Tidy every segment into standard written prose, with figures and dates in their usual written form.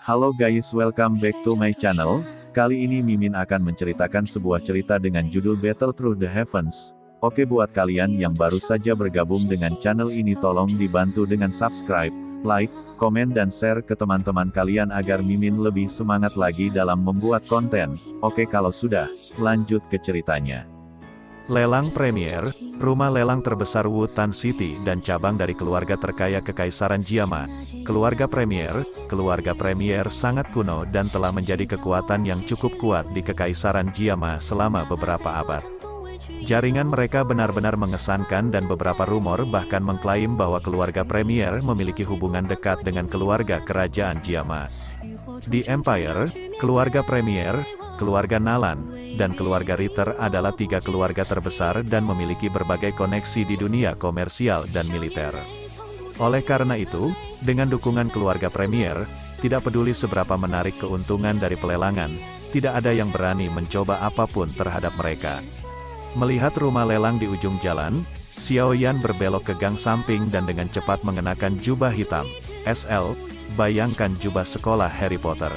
Halo guys, welcome back to my channel. Kali ini Mimin akan menceritakan sebuah cerita dengan judul Battle Through the Heavens. Oke, buat kalian yang baru saja bergabung dengan channel ini, tolong dibantu dengan subscribe, like, komen dan share ke teman-teman kalian agar Mimin lebih semangat lagi dalam membuat konten. Oke, kalau sudah, lanjut ke ceritanya. Lelang Premier, rumah lelang terbesar Wutan City dan cabang dari keluarga terkaya Kekaisaran Jiama. Keluarga Premier sangat kuno dan telah menjadi kekuatan yang cukup kuat di Kekaisaran Jiama selama beberapa abad. Jaringan mereka benar-benar mengesankan dan beberapa rumor bahkan mengklaim bahwa keluarga Premier memiliki hubungan dekat dengan keluarga kerajaan Jiama. Di Empire, keluarga Premier, keluarga Nalan, dan keluarga Ritter adalah tiga keluarga terbesar dan memiliki berbagai koneksi di dunia komersial dan militer. Oleh karena itu, dengan dukungan keluarga Premier, tidak peduli seberapa menarik keuntungan dari pelelangan, tidak ada yang berani mencoba apapun terhadap mereka. Melihat rumah lelang di ujung jalan, Xiao Yan berbelok ke gang samping dan dengan cepat mengenakan jubah hitam. SL, bayangkan jubah sekolah Harry Potter.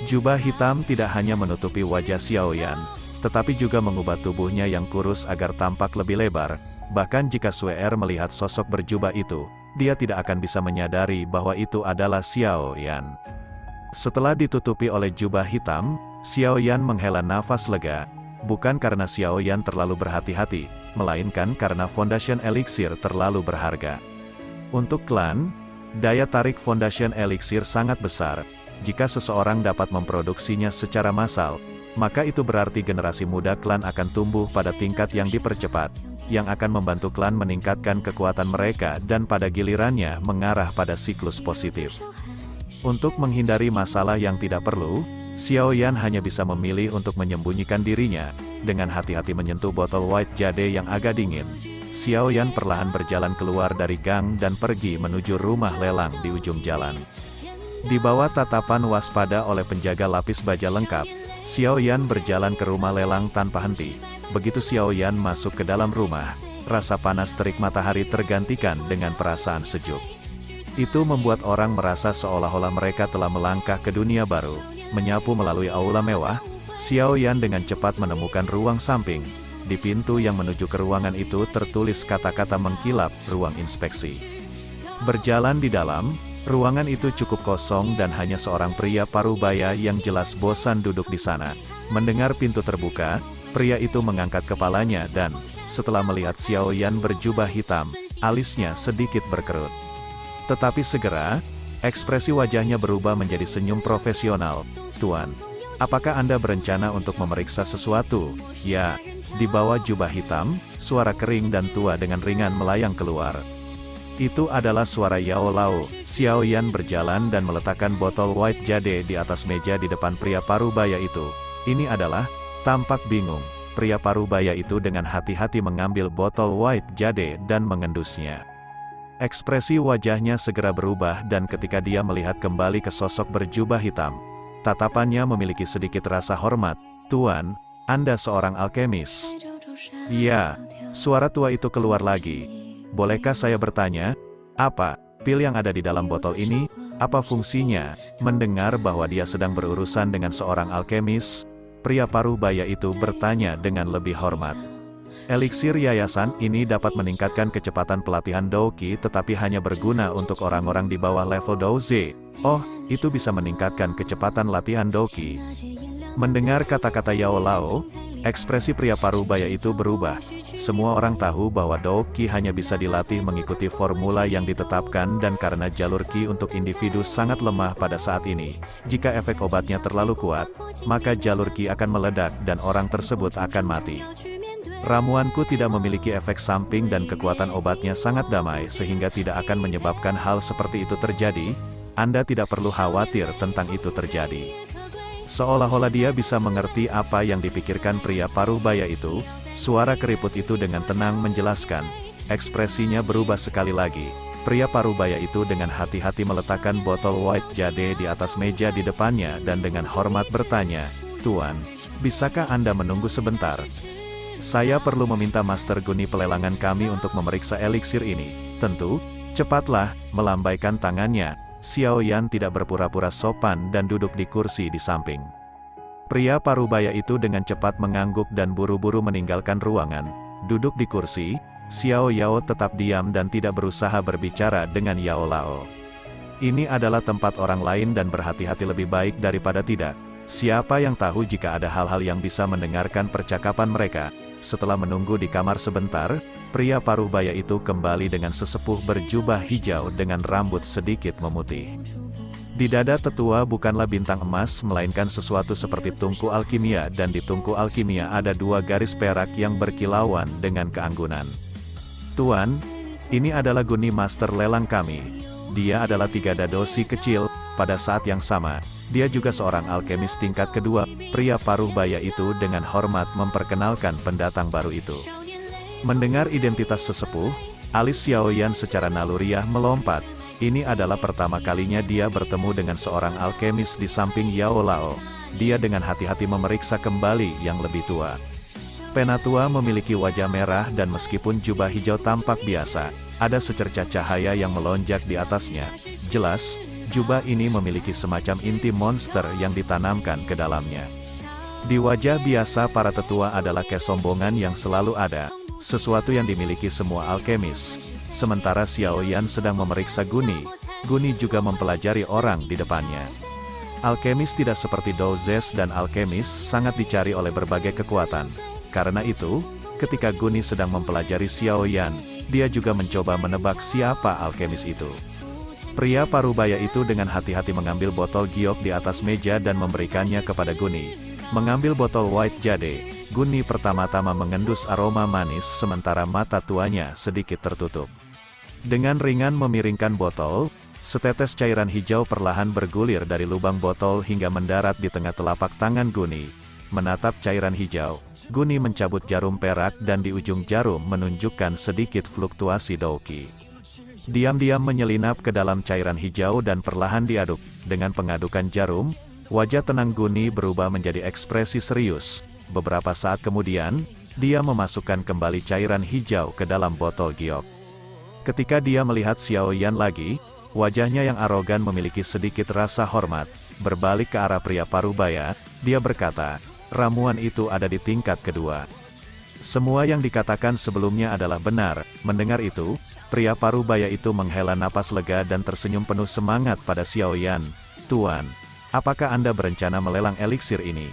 Jubah hitam tidak hanya menutupi wajah Xiao Yan, tetapi juga mengubah tubuhnya yang kurus agar tampak lebih lebar. Bahkan jika Sue-er melihat sosok berjubah itu, dia tidak akan bisa menyadari bahwa itu adalah Xiao Yan. Setelah ditutupi oleh jubah hitam, Xiao Yan menghela nafas lega, bukan karena Xiao Yan terlalu berhati-hati, melainkan karena Foundation Elixir terlalu berharga. Untuk klan, daya tarik Foundation Elixir sangat besar. Jika seseorang dapat memproduksinya secara massal, maka itu berarti generasi muda klan akan tumbuh pada tingkat yang dipercepat, yang akan membantu klan meningkatkan kekuatan mereka dan pada gilirannya mengarah pada siklus positif. Untuk menghindari masalah yang tidak perlu, Xiao Yan hanya bisa memilih untuk menyembunyikan dirinya, dengan hati-hati menyentuh botol white jade yang agak dingin. Xiao Yan perlahan berjalan keluar dari gang dan pergi menuju rumah lelang di ujung jalan. Di bawah tatapan waspada oleh penjaga lapis baja lengkap, Xiao Yan berjalan ke rumah lelang tanpa henti. Begitu Xiao Yan masuk ke dalam rumah, rasa panas terik matahari tergantikan dengan perasaan sejuk. Itu membuat orang merasa seolah-olah mereka telah melangkah ke dunia baru. Menyapu melalui aula mewah, Xiao Yan dengan cepat menemukan ruang samping. Di pintu yang menuju ke ruangan itu tertulis kata-kata mengkilap, ruang inspeksi. Berjalan di dalam, ruangan itu cukup kosong dan hanya seorang pria parubaya yang jelas bosan duduk di sana. Mendengar pintu terbuka, pria itu mengangkat kepalanya dan, setelah melihat Xiao Yan berjubah hitam, alisnya sedikit berkerut. Tetapi segera, ekspresi wajahnya berubah menjadi senyum profesional. "Tuan, apakah Anda berencana untuk memeriksa sesuatu?" "Ya." Di bawah jubah hitam, suara kering dan tua dengan ringan melayang keluar. Itu adalah suara Yao Lao. Xiao Yan berjalan dan meletakkan botol white jade di atas meja di depan pria parubaya itu. Ini adalah, tampak bingung. Pria parubaya itu dengan hati-hati mengambil botol white jade dan mengendusnya. Ekspresi wajahnya segera berubah dan ketika dia melihat kembali ke sosok berjubah hitam, tatapannya memiliki sedikit rasa hormat. "Tuan, Anda seorang alkemis?" "Iya." Suara tua itu keluar lagi. "Bolehkah saya bertanya, apa pil yang ada di dalam botol ini? Apa fungsinya?" Mendengar bahwa dia sedang berurusan dengan seorang alkemis, pria parubaya itu bertanya dengan lebih hormat. "Eliksir yayasan ini dapat meningkatkan kecepatan pelatihan Douqi tetapi hanya berguna untuk orang-orang di bawah level Douze." "Oh, itu bisa meningkatkan kecepatan latihan Douqi." Mendengar kata-kata Yao Lao, ekspresi pria parubaya itu berubah. Semua orang tahu bahwa Douqi hanya bisa dilatih mengikuti formula yang ditetapkan dan karena jalur Qi untuk individu sangat lemah pada saat ini, jika efek obatnya terlalu kuat, maka jalur Qi akan meledak dan orang tersebut akan mati. "Ramuanku tidak memiliki efek samping dan kekuatan obatnya sangat damai sehingga tidak akan menyebabkan hal seperti itu terjadi. Anda tidak perlu khawatir tentang itu terjadi." Seolah-olah dia bisa mengerti apa yang dipikirkan pria parubaya itu, suara keriput itu dengan tenang menjelaskan. Ekspresinya berubah sekali lagi. Pria parubaya itu dengan hati-hati meletakkan botol white jade di atas meja di depannya dan dengan hormat bertanya, "Tuan, bisakah Anda menunggu sebentar? Saya perlu meminta Master Guni pelelangan kami untuk memeriksa eliksir ini." "Tentu." Cepatlah, melambaikan tangannya, Xiao Yan tidak berpura-pura sopan dan duduk di kursi di samping. Pria parubaya itu dengan cepat mengangguk dan buru-buru meninggalkan ruangan. Duduk di kursi, Xiao Yao tetap diam dan tidak berusaha berbicara dengan Yao Lao. Ini adalah tempat orang lain dan berhati-hati lebih baik daripada tidak. Siapa yang tahu jika ada hal-hal yang bisa mendengarkan percakapan mereka. Setelah menunggu di kamar sebentar, pria parubaya itu kembali dengan sesepuh berjubah hijau dengan rambut sedikit memutih. Di dada tetua bukanlah bintang emas melainkan sesuatu seperti tungku alkimia dan di tungku alkimia ada 2 garis perak yang berkilauan dengan keanggunan. Tuan, ini adalah Guni Master lelang kami. Dia adalah 3 dadosi kecil. Pada saat yang sama, dia juga seorang alkemis tingkat kedua. Pria parubaya itu dengan hormat memperkenalkan pendatang baru itu. Mendengar identitas sesepuh, alis Xiao Yan secara naluriah melompat. Ini adalah pertama kalinya dia bertemu dengan seorang alkemis di samping Yao Lao. Dia dengan hati-hati memeriksa kembali yang lebih tua. Penatua memiliki wajah merah dan meskipun jubah hijau tampak biasa, ada secercah cahaya yang melonjak di atasnya. Jelas, jubah ini memiliki semacam inti monster yang ditanamkan ke dalamnya. Di wajah biasa para tetua adalah kesombongan yang selalu ada, sesuatu yang dimiliki semua alkemis. Sementara Xiao Yan sedang memeriksa Guni, Guni juga mempelajari orang di depannya. Alkemis tidak seperti Douzes dan alkemis sangat dicari oleh berbagai kekuatan. Karena itu, ketika Guni sedang mempelajari Xiao Yan, dia juga mencoba menebak siapa alkemis itu. Pria parubaya itu dengan hati-hati mengambil botol giok di atas meja dan memberikannya kepada Guni. Mengambil botol White Jade, Guni pertama-tama mengendus aroma manis sementara mata tuanya sedikit tertutup. Dengan ringan memiringkan botol, setetes cairan hijau perlahan bergulir dari lubang botol hingga mendarat di tengah telapak tangan Guni. Menatap cairan hijau, Guni mencabut jarum perak dan di ujung jarum menunjukkan sedikit fluktuasi Douqi. Diam-diam menyelinap ke dalam cairan hijau dan perlahan diaduk. Dengan pengadukan jarum, wajah tenang Guni berubah menjadi ekspresi serius. Beberapa saat kemudian, dia memasukkan kembali cairan hijau ke dalam botol giok. Ketika dia melihat Xiao Yan lagi, wajahnya yang arogan memiliki sedikit rasa hormat. Berbalik ke arah pria parubaya, dia berkata, ramuan itu ada di tingkat kedua. Semua yang dikatakan sebelumnya adalah benar. Mendengar itu, pria parubaya itu menghela napas lega dan tersenyum penuh semangat pada Xiao Yan. Tuan, apakah Anda berencana melelang eliksir ini?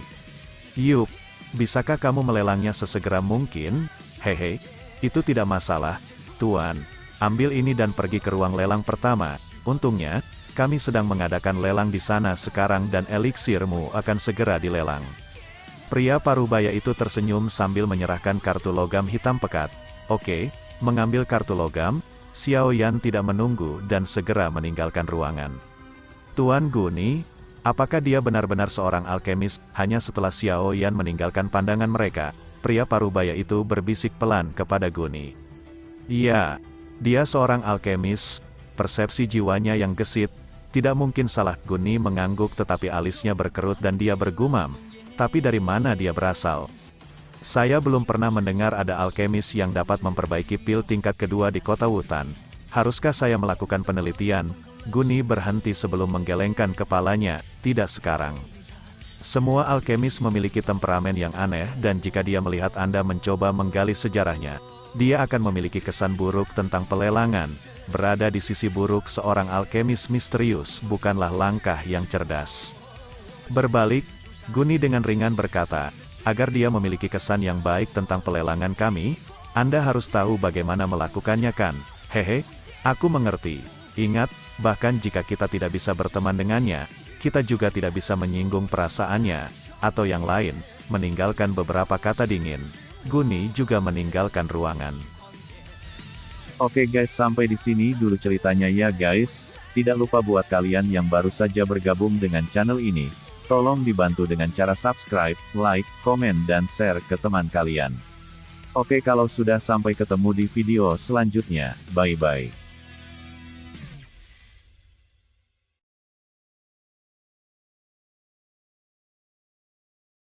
Yup, bisakah kamu melelangnya sesegera mungkin? Hehe, itu tidak masalah, Tuan. Ambil ini dan pergi ke ruang lelang pertama. Untungnya, kami sedang mengadakan lelang di sana sekarang dan eliksirmu akan segera dilelang. Pria parubaya itu tersenyum sambil menyerahkan kartu logam hitam pekat. Oke, mengambil kartu logam, Xiao Yan tidak menunggu dan segera meninggalkan ruangan. Tuan Guni, apakah dia benar-benar seorang alkemis? Hanya setelah Xiao Yan meninggalkan pandangan mereka, pria parubaya itu berbisik pelan kepada Guni. Iya. Dia seorang alkemis, persepsi jiwanya yang gesit, tidak mungkin salah. Guni mengangguk tetapi alisnya berkerut dan dia bergumam, tapi dari mana dia berasal? Saya belum pernah mendengar ada alkemis yang dapat memperbaiki pil tingkat kedua di kota Wutan. Haruskah saya melakukan penelitian? Guni berhenti sebelum menggelengkan kepalanya, tidak sekarang. Semua alkemis memiliki temperamen yang aneh dan jika dia melihat Anda mencoba menggali sejarahnya, dia akan memiliki kesan buruk tentang pelelangan. Berada di sisi buruk seorang alkemis misterius bukanlah langkah yang cerdas. Berbalik, Guni dengan ringan berkata, agar dia memiliki kesan yang baik tentang pelelangan kami, Anda harus tahu bagaimana melakukannya kan? Hehe, aku mengerti. Ingat, bahkan jika kita tidak bisa berteman dengannya, kita juga tidak bisa menyinggung perasaannya, atau yang lain, meninggalkan beberapa kata dingin. Guni juga meninggalkan ruangan. Oke guys, sampai di sini dulu ceritanya ya guys. Tidak lupa buat kalian yang baru saja bergabung dengan channel ini, tolong dibantu dengan cara subscribe, like, komen dan share ke teman kalian. Oke, kalau sudah, sampai ketemu di video selanjutnya. Bye bye.